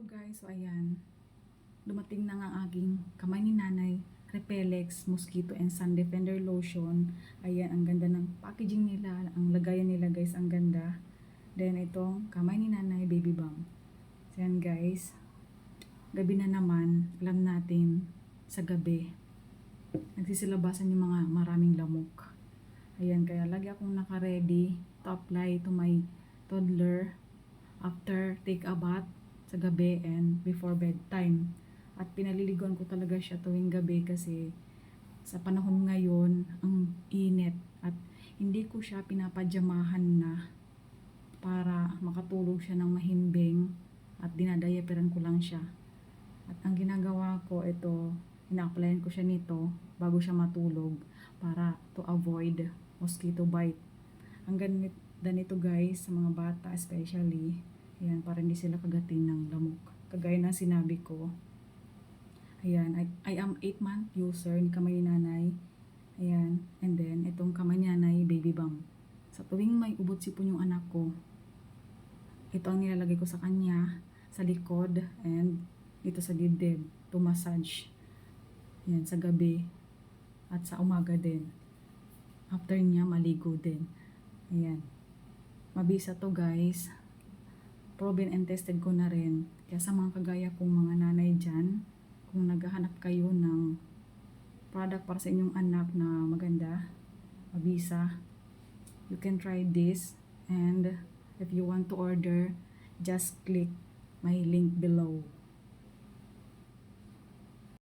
Hello guys, so ayan, dumating na nga ang aking kamay ni nanay, Repellex Mosquito and Sun Defender Lotion. Ayan, ang ganda ng packaging nila, ang lagayan nila guys, ang ganda. Then itong kamay ni nanay, baby balm. So ayan guys, gabi na naman, alam natin, sa gabi, nagsisilabasan yung mga maraming lamok. Ayan, kaya lagi akong naka-ready to apply to my toddler after take a bath sa gabi and before bedtime. At pinaliliguan ko talaga siya tuwing gabi kasi sa panahon ngayon ang init at hindi ko siya pinapadyamahan na para makatulog siya ng mahimbing at dinadayaperan ko lang siya. At ang ginagawa ko ito, ina-applyan ko siya nito bago siya matulog para to avoid mosquito bite. Ang ganda nito guys sa mga bata especially. Ayan, para hindi sila kagatin ng lamok. Kagaya ng sinabi ko. Ayan, I am 8-month user ni kamay ni nanay. Ayan, and then itong kamay ni nanay, baby balm. Sa tuwing may ubot sipon yung anak ko, ito ang nilalagay ko sa kanya, sa likod, and dito sa dibdib, to massage. Ayan, sa gabi, at sa umaga din. After niya, maligo din. Ayan. Mabisa to guys. Proven and tested ko na rin. Kaya sa mga kagaya kong mga nanay dyan, kung naghahanap kayo ng product para sa inyong anak na maganda, mabisa, you can try this. And if you want to order, just click my link below.